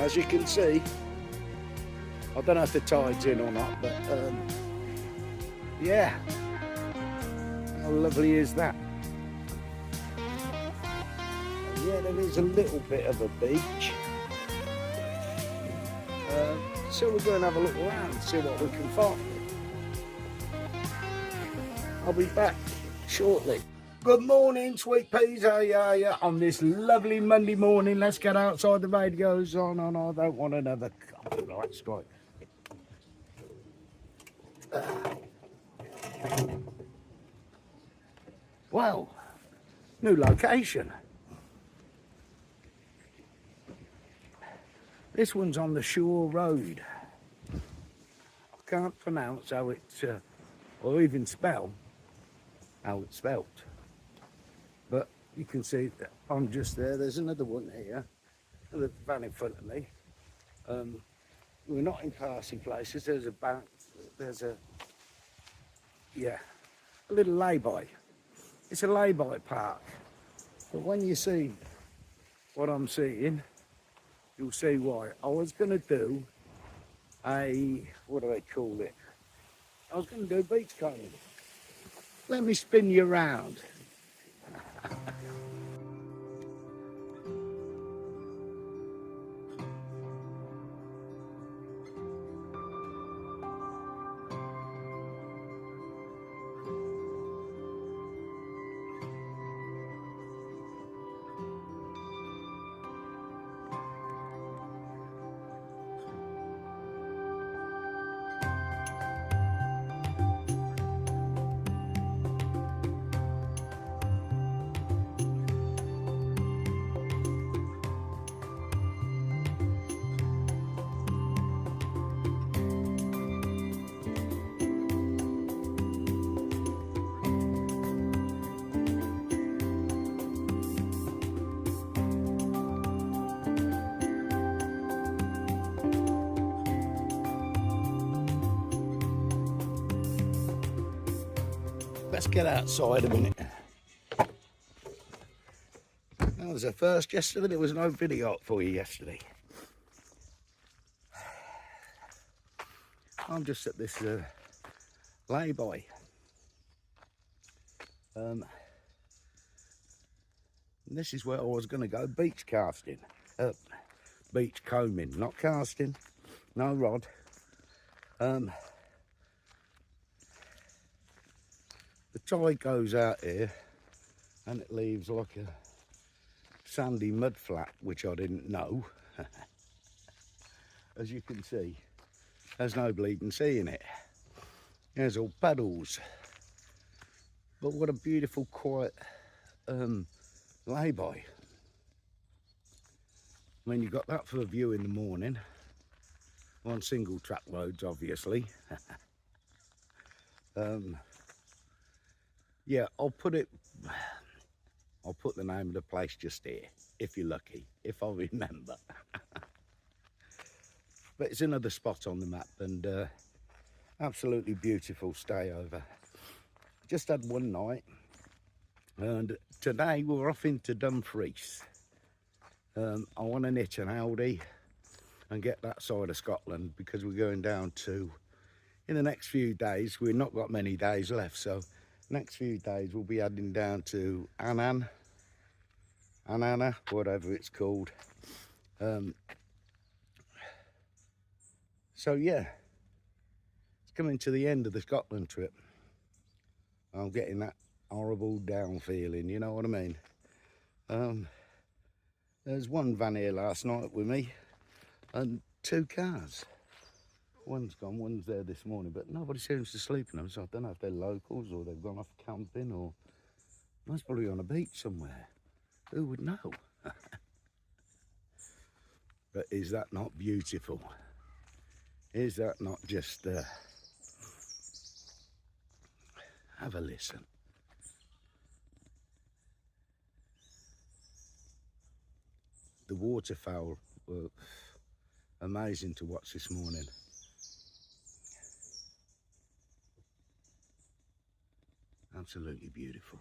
As you can see, I don't know if the tide's in or not, but yeah, how lovely is that? And yeah, there is a little bit of a beach. So we'll go and have a look around and see what we can find. I'll be back shortly. Good morning, sweet peas. How are you on this lovely Monday morning? Let's get outside. The radio's on, and I don't want another copyright strike. Well, new location. This one's on the Shore Road. I can't pronounce how it's, or even spell how it's spelt. But you can see that I'm just there. There's another one here, the van in front of me. We're not in classy places. There's a bank. There's a little lay-by. It's a lay-by park. But when you see what I'm seeing, you'll see why. I was going to do what do they call it? I was going to do beach combing. Let me spin you around. Let's get outside a minute. That was the first yesterday. There was no video up for you yesterday. I'm just at this lay-by. This is where I was going to go beach casting. Beach combing, not casting. No rod. The tide goes out here and it leaves like a sandy mud flat, which I didn't know. As you can see, there's no bleeding sea in it. There's all puddles. But what a beautiful, quiet lay-by. I mean, you've got that for a view in the morning. On single track roads, obviously. Yeah, I'll put the name of the place just here, if you're lucky, if I remember. But it's another spot on the map, and absolutely beautiful stay over. Just had one night, and today we're off into Dumfries. I want to knit an Aldi and get that side of Scotland, because we're going down to, in the next few days, we've not got many days left, so next few days we'll be heading down to Annan, whatever it's called. So yeah, it's coming to the end of the Scotland trip. I'm getting that horrible down feeling, you know what I mean? There's one van here last night with me and 2 cars. One's gone, one's there this morning, but nobody seems to sleep in them, so I don't know if they're locals or they've gone off camping, or most probably on a beach somewhere. Who would know? But is that not beautiful? Is that not just... have a listen. The waterfowl were amazing to watch this morning. Absolutely beautiful.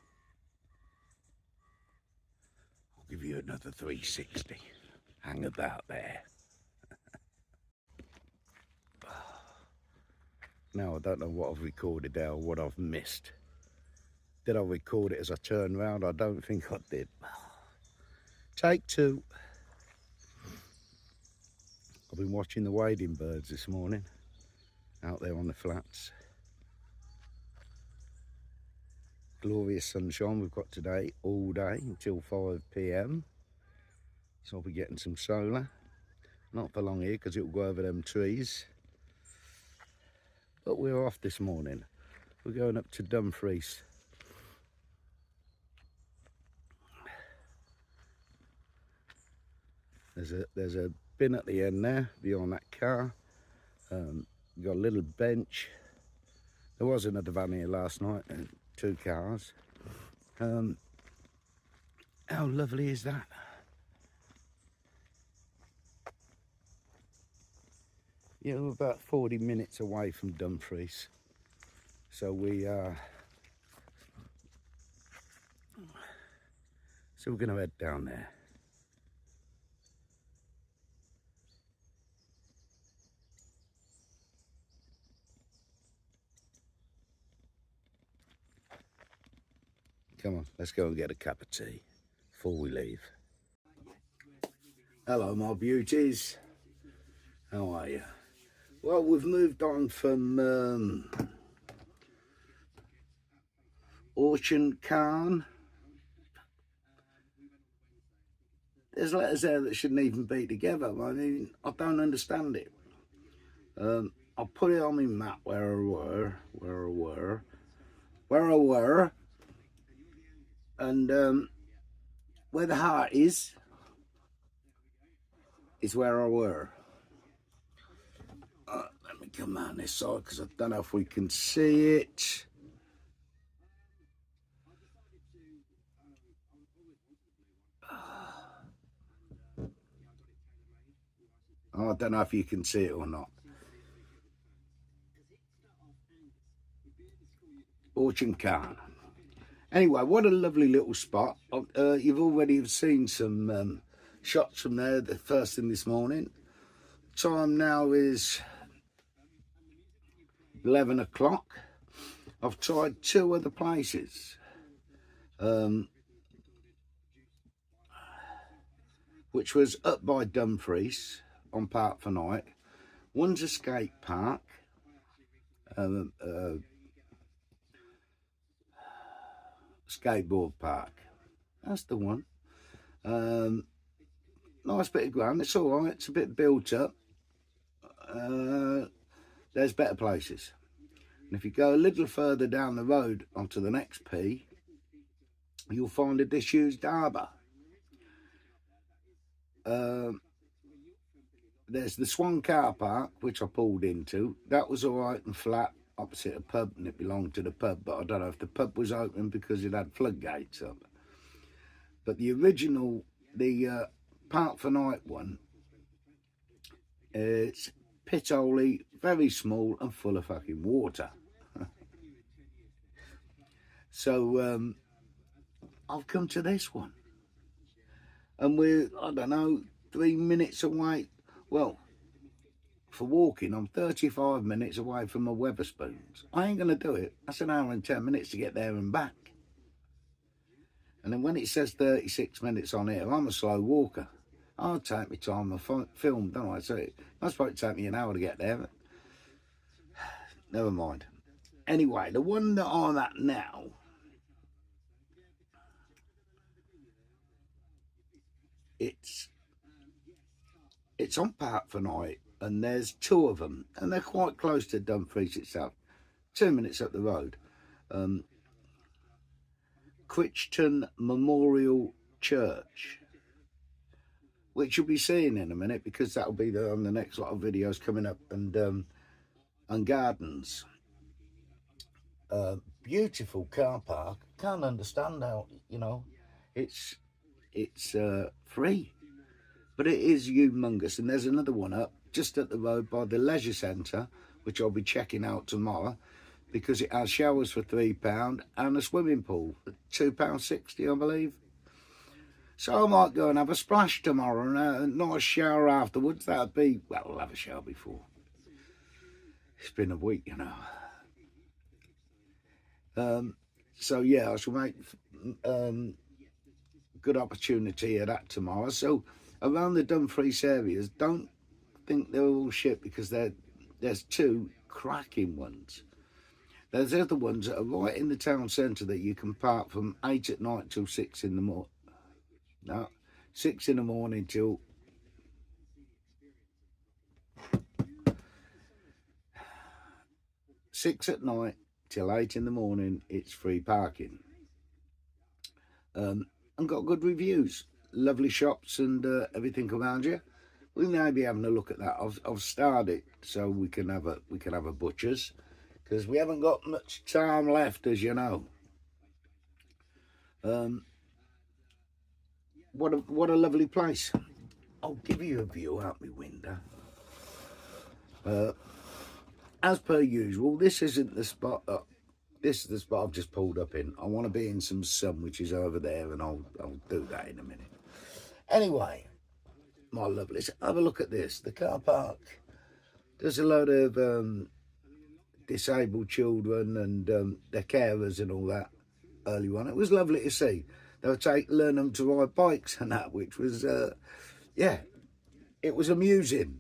I'll give you another 360. Hang about there. Now I don't know what I've recorded there or what I've missed. Did I record it as I turned round? I don't think I did. Take two. I've been watching the wading birds this morning out there on the flats. Glorious sunshine we've got today all day until 5 p.m. So I'll be getting some solar. Not for long here because it'll go over them trees. But we're off this morning. We're going up to Dumfries. There's a bin at the end there beyond that car. We've got a little bench. There was another van here last night and 2 cars. How lovely is that? Yeah, we're about 40 minutes away from Dumfries. So we're going to head down there. Come on, let's go and get a cup of tea before we leave. Hello, my beauties. How are you? Well, we've moved on from Orchard Carn. There's letters there that shouldn't even be together. I mean, I don't understand it. I'll put it on my map where I were, and where the heart is where I were. Let me come on this side because I don't know if we can see it. Oh, I don't know if you can see it or not. Orchard Carn. Anyway, what a lovely little spot. You've already seen some shots from there the first thing this morning. Time now is 11 o'clock. I've tried 2 other places. Which was up by Dumfries on Park for Night. One's a skate park. Skateboard park. That's the one. Nice bit of ground. It's all right. It's a bit built up. There's better places. And if you go a little further down the road onto the next P, you'll find a disused harbour. There's the Swan Car Park, which I pulled into. That was all right and flat opposite a pub, and it belonged to the pub, but I don't know if the pub was open because it had floodgates up. But the original, the Park for Night one, it's pit-holy, very small and full of fucking water. So I've come to this one. And we're, I don't know, 3 minutes away. Well, for walking, I'm 35 minutes away from my Weatherspoons. I ain't going to do it. That's an hour and 10 minutes to get there and back. And then when it says 36 minutes on here, I'm a slow walker. I'll take my time. I film, don't I? So it must probably take me an hour to get there. But never mind. Anyway, the one that I'm at now, it's on Park for Night, and there's 2 of them, and they're quite close to Dumfries itself, 2 minutes up the road. Crichton Memorial Church, which you'll be seeing in a minute because that'll be on the next lot of videos coming up, and gardens. Beautiful car park. Can't understand how, you know, it's free, but it is humongous. And there's another one up just at the road by the leisure centre, which I'll be checking out tomorrow, because it has showers for £3 and a swimming pool at £2.60, I believe. So I might go and have a splash tomorrow and a nice shower afterwards. That'd be, well, I'll have a shower before. It's been a week, you know. So yeah, I shall make good opportunity of that tomorrow. So around the Dumfries areas, don't think they're all shit, because there's two cracking ones. There's other ones that are right in the town centre that you can park from 8 at night till 6 in the morning. No, 6 in the morning till 6 at night till 8 in the morning. It's free parking. And got good reviews, lovely shops and everything around you. We may be having a look at that. I've started so we can have a butcher's, because we haven't got much time left, as you know. What a lovely place. I'll give you a view out my window. As per usual, this isn't the spot. This is the spot I've just pulled up in. I want to be in some sun, which is over there, and I'll do that in a minute. Anyway, my lovelies, have a look at this. The car park. There's a load of disabled children and their carers and all that early on. It was lovely to see. They would learn them to ride bikes and that, which was, yeah, it was amusing.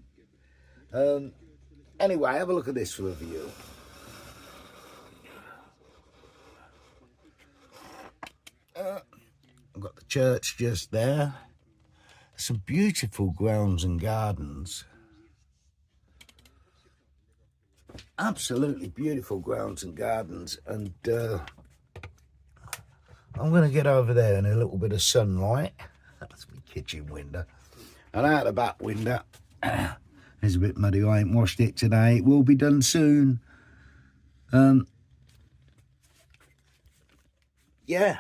Anyway, have a look at this for a view. I've got the church just there. Some beautiful grounds and gardens. Absolutely beautiful grounds and gardens. And I'm going to get over there in a little bit of sunlight. That's my kitchen window. And out the back window, it's a bit muddy. I ain't washed it today. It will be done soon. Yeah.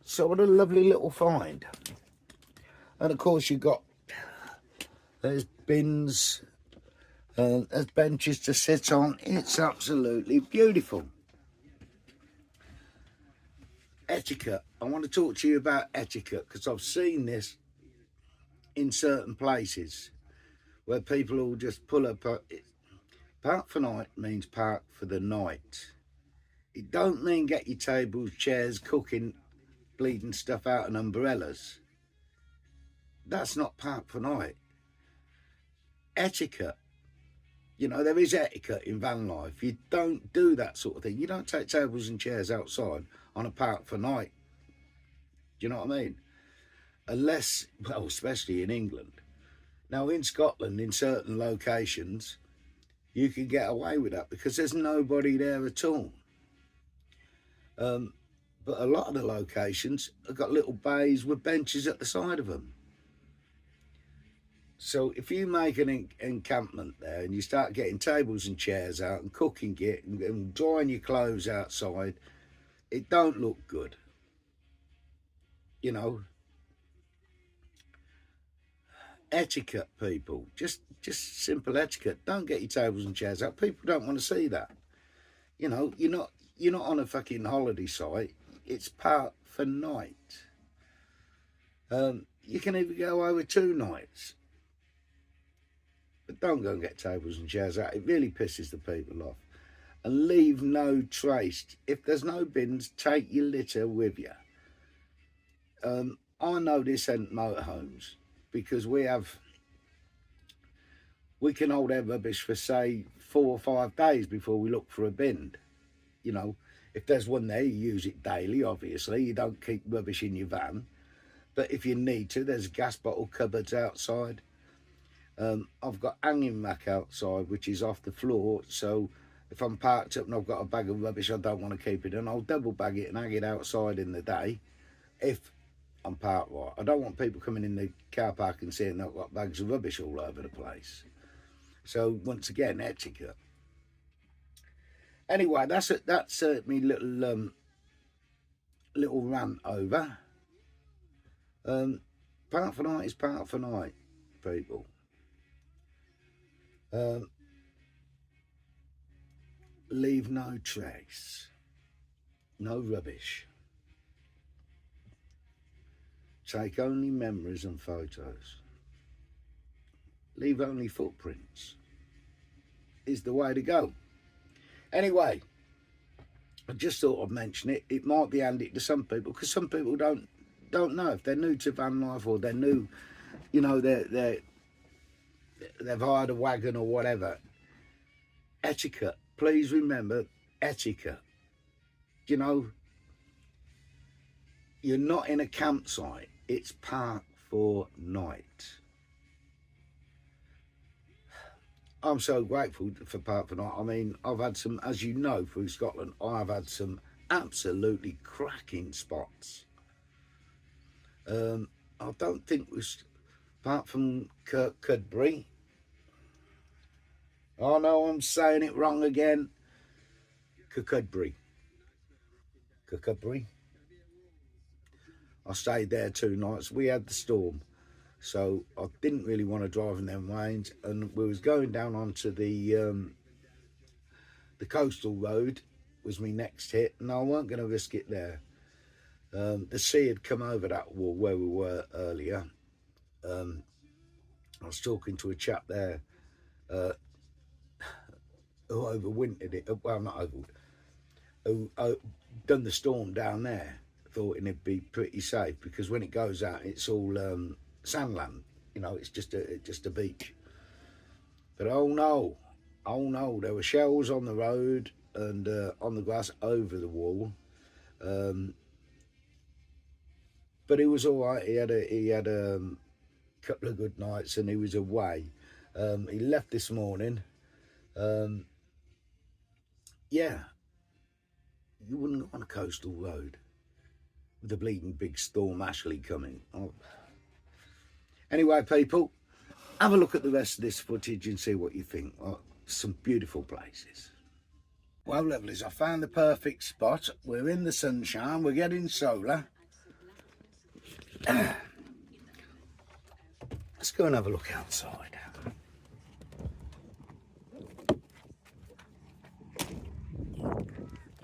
So what a lovely little find. And of course there's bins, there's benches to sit on. It's absolutely beautiful. Etiquette. I want to talk to you about etiquette, because I've seen this in certain places where people will just pull up. Park for night means park for the night. It don't mean get your tables, chairs, cooking, bleeding stuff out and umbrellas. That's not park for night. Etiquette. You know, there is etiquette in van life. You don't do that sort of thing. You don't take tables and chairs outside on a park for night. Do you know what I mean? Unless, well, especially in England. Now, in Scotland, in certain locations, you can get away with that because there's nobody there at all. But a lot of the locations have got little bays with benches at the side of them. So if you make an encampment there and you start getting tables and chairs out and cooking it and drying your clothes outside, it don't look good. You know, etiquette, people, just simple etiquette. Don't get your tables and chairs out. People don't want to see that. You know, you're not on a fucking holiday site. It's park for night. You can even go over 2 nights. But don't go and get tables and chairs out. It really pisses the people off. And leave no trace. If there's no bins, take your litter with you. I know this ain't motorhomes because we can hold our rubbish for, say, 4 or 5 days before we look for a bin. You know, if there's one there, you use it daily, obviously. You don't keep rubbish in your van. But if you need to, there's gas bottle cupboards outside. I've got hanging rack outside, which is off the floor. So if I'm parked up and I've got a bag of rubbish I don't want to keep it in, I'll double bag it and hang it outside in the day if I'm parked right. I don't want people coming in the car park and seeing I've got bags of rubbish all over the place. So once again, etiquette. Anyway, that's me little rant over. Park for night is park for night, people. Leave no trace, no rubbish. Take only memories and photos. Leave only footprints. is the way to go. Anyway, I just thought I'd mention it. It might be handy to some people, because some people don't know if they're new to van life, or they're new, you know, they've hired a wagon or whatever. Etiquette. Please remember etiquette. You know, you're not in a campsite. It's park for night. I'm so grateful for Park for Night. I mean, I've had some, as you know, through Scotland, I've had some absolutely cracking spots. I don't think was, apart from Kirkcudbright. Oh no, I'm saying it wrong again. Kirkcudbright. I stayed there 2 nights. We had the storm, so I didn't really want to drive in them lanes, and we was going down onto the coastal road was my next hit, and I weren't going to risk it there. The sea had come over that wall where we were earlier. I was talking to a chap there who overwintered it. Well, not over, who done the storm down there. Thought it'd be pretty safe, because when it goes out, it's all sandland. You know, it's just a beach. But oh no, there were shells on the road and on the grass over the wall. But he was all right. He had a couple of good nights, and he was away. He left this morning. Yeah, you wouldn't go on a coastal road with a bleeding big storm actually coming. Oh. Anyway, people, have a look at the rest of this footage and see what you think. Oh, some beautiful places. Well, lovelies, I found the perfect spot. We're in the sunshine. We're getting solar. Let's go and have a look outside.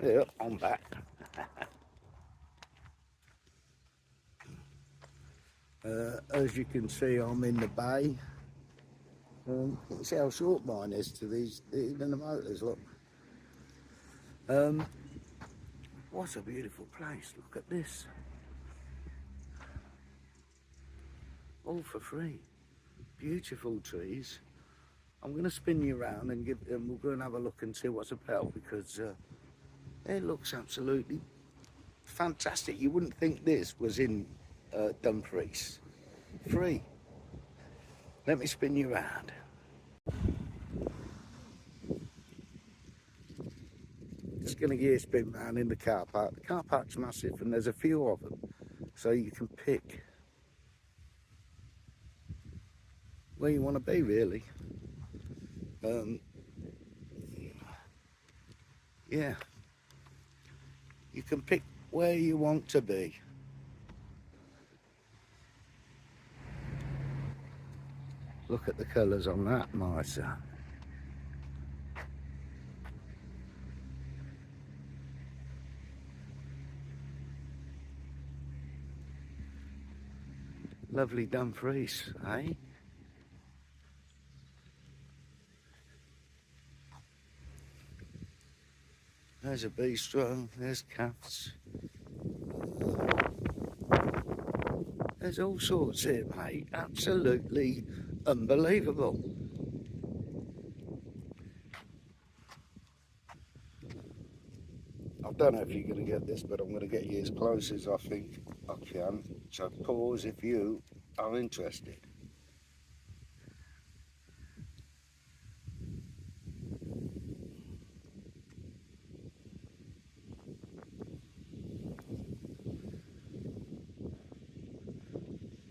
Yeah, I'm back. As you can see, I'm in the bay. See how short mine is to these, even the motors, look. What a beautiful place, look at this. All for free. Beautiful trees. I'm going to spin you around and we'll go and have a look and see what's about, because it looks absolutely fantastic. You wouldn't think this was in Dumfries. Free. Let me spin you around. Just going to give you a spin round in the car park. The car park's massive, and there's a few of them, so you can pick where you want to be, really. Yeah, you can pick where you want to be. Look at the colours on that mitre. Lovely Dumfries, eh? There's a bistro, there's cafes. There's all sorts here, mate. Absolutely unbelievable. I don't know if you're going to get this, but I'm going to get you as close as I think I can. So pause if you are interested.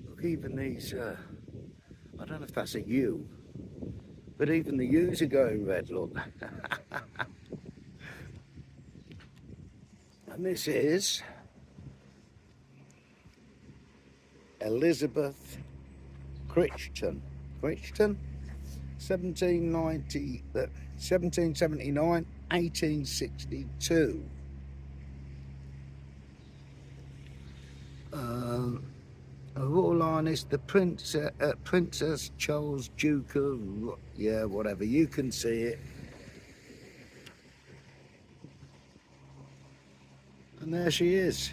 Look, even these, I don't know if that's a U, but even the U's are going red, look. And this is Elizabeth Crichton. 1779, 1862. Her Royal Highness, the Princess Charles Duke of, yeah, whatever. You can see it. And there she is.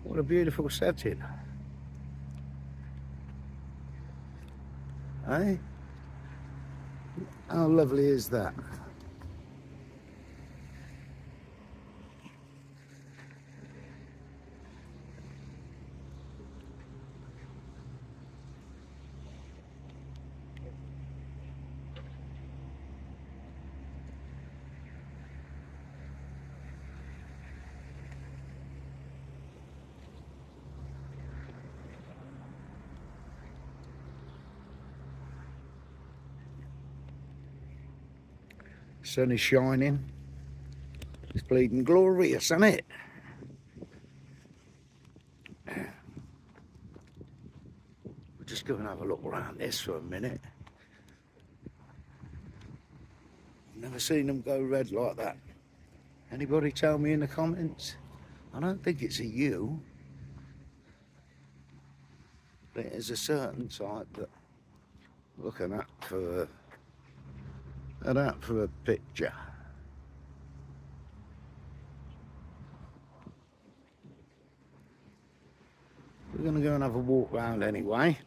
What a beautiful setting. Eh? How lovely is that? Sun is shining. It's bleeding glorious, isn't it? We'll just go and have a look around this for a minute. I've never seen them go red like that. Anybody tell me in the comments? I don't think it's a U. There's a certain type that looking at for a picture. We're going to go and have a walk round anyway.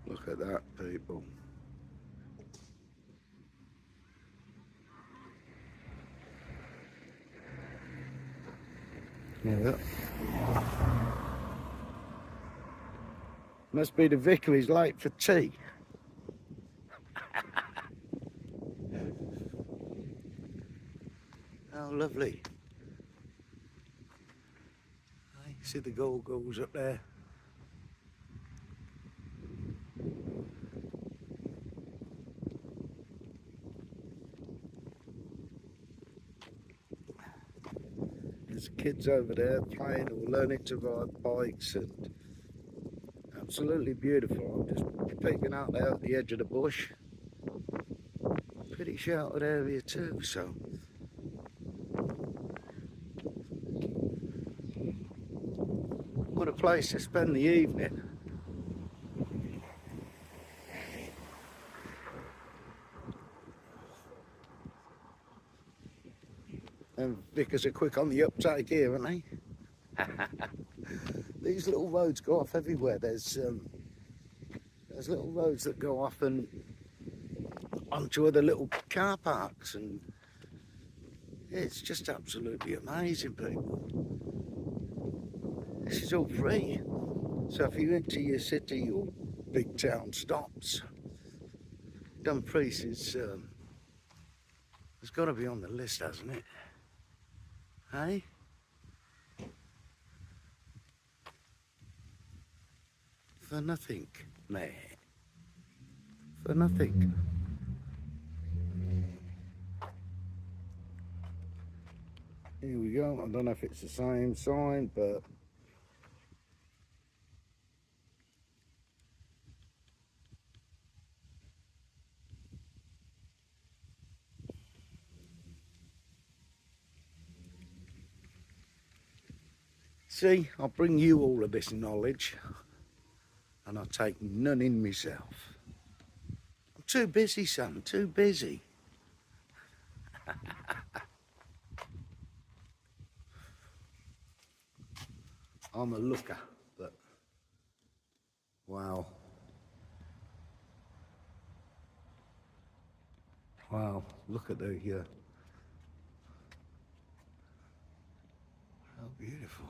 Look at that, people. Yeah. Must be the vicar, he's late for tea. How lovely. Hey, see the gorgles up there? There's kids over there playing or learning to ride bikes, and absolutely beautiful. I'm just peeking out there at the edge of the bush. Pretty sheltered area too, so what a place to spend the evening. And vicars are quick on the uptake here, aren't they? These little roads go off everywhere. There's little roads that go off and onto other little car parks, and it's just absolutely amazing, people. This is all free. So if you're into your city or big town stops, Dumfries is has got to be on the list, hasn't it? Hey? For nothing, mate. For nothing. Here we go. I don't know if it's the same sign, but see, I bring you all of this knowledge, and I take none in myself. I'm too busy, son, too busy. I'm a looker, but wow. Wow, look at the how beautiful.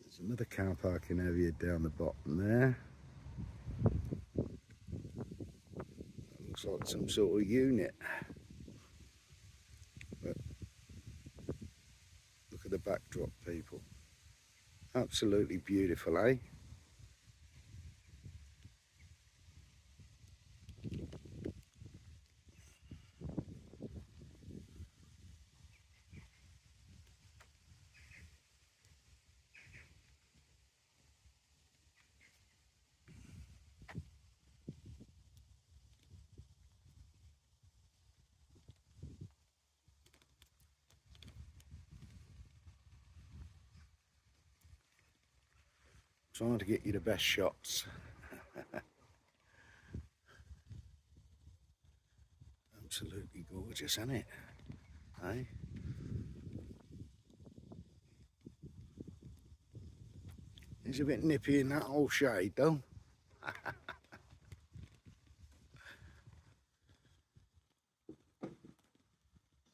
There's another car parking area down the bottom there. Looks like some sort of unit. But look at the backdrop, people. Absolutely beautiful, eh? Trying to get you the best shots. Absolutely gorgeous, isn't it? Hey? It's a bit nippy in that old shade though.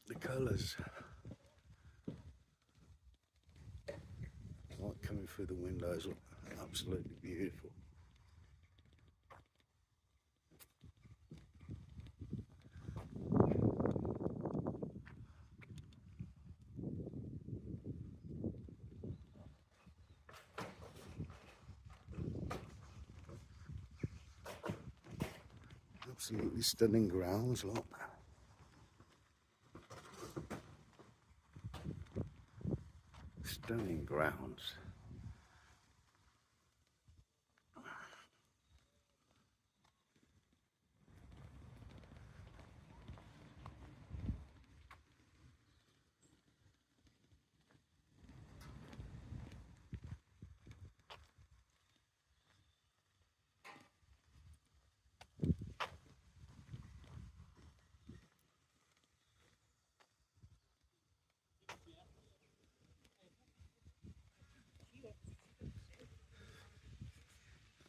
The colours. Light coming through the windows look absolutely beautiful. Absolutely stunning grounds, look. Stunning grounds.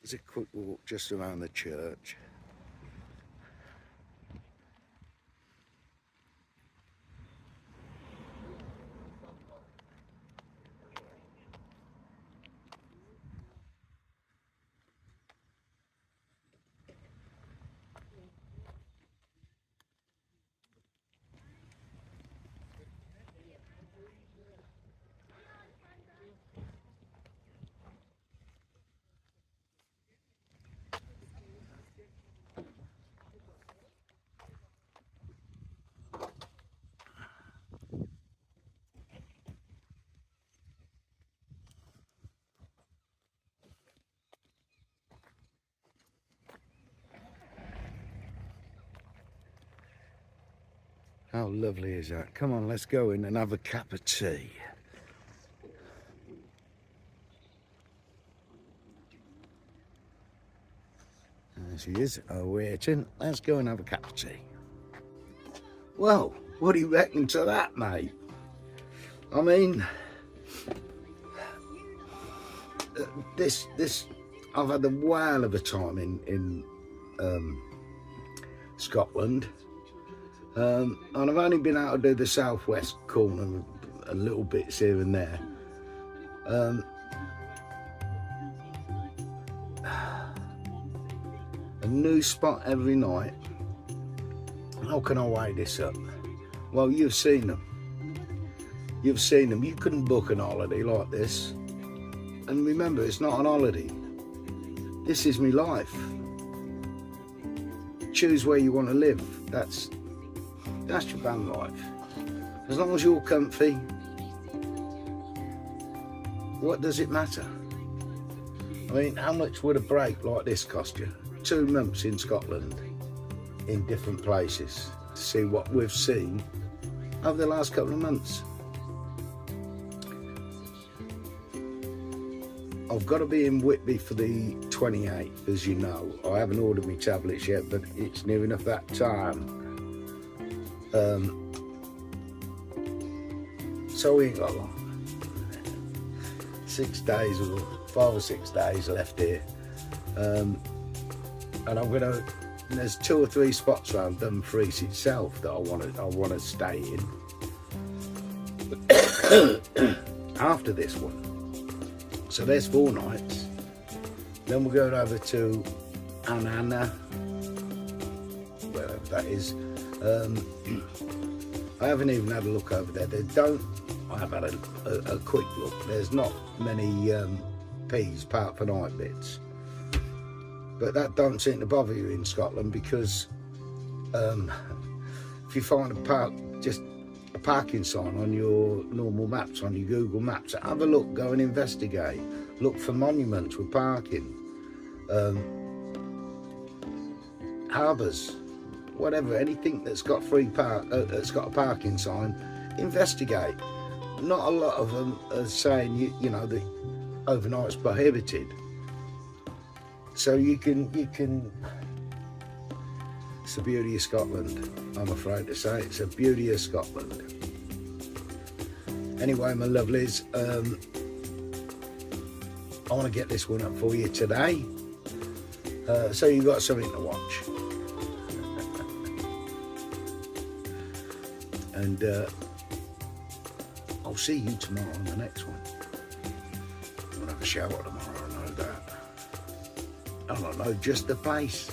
There's a quick walk just around the church. How lovely is that? Come on, let's go in and have a cup of tea. There she is, waiting. Let's go and have a cup of tea. Well, what do you reckon to that, mate? I mean, this I've had a whale of a time in Scotland. And I've only been able to do the southwest corner, a little bits here and there. A new spot every night. How can I weigh this up? Well, you've seen them. You've seen them. You couldn't book an holiday like this. And remember, it's not an holiday. This is my life. Choose where you want to live. That's your van life. As long as you're comfy, what does it matter? I mean, how much would a break like this cost you? 2 months in Scotland, in different places, to see what we've seen over the last couple of months. I've got to be in Whitby for the 28th, as you know. I haven't ordered my tablets yet, but it's near enough that time. So we ain't got long. 6 days or 5 or 6 days left here. And there's 2 or 3 spots around Dumfries itself that I want to stay in after this one. So there's 4 nights. Then we're going over to Anana, wherever that is. I haven't even had a look over there. I have had a quick look. There's not many peas, apart for night bits. But that don't seem to bother you in Scotland, because if you find just a parking sign on your normal maps, on your Google Maps, have a look, go and investigate. Look for monuments with parking, harbours, whatever, anything that's got that's got a parking sign, investigate. Not a lot of them are saying you know that overnight's prohibited. So you can, it's the beauty of Scotland, I'm afraid to say. It's the beauty of Scotland. Anyway, my lovelies, I want to get this one up for you today, so you've got something to watch. And I'll see you tomorrow on the next one. I'm going to have a shower tomorrow, I know that. I don't know, just the pace.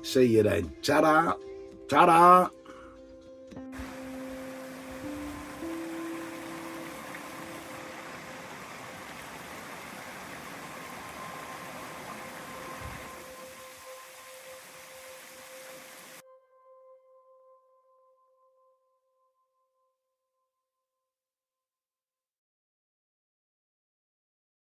See you then. Ta-da! Ta-da!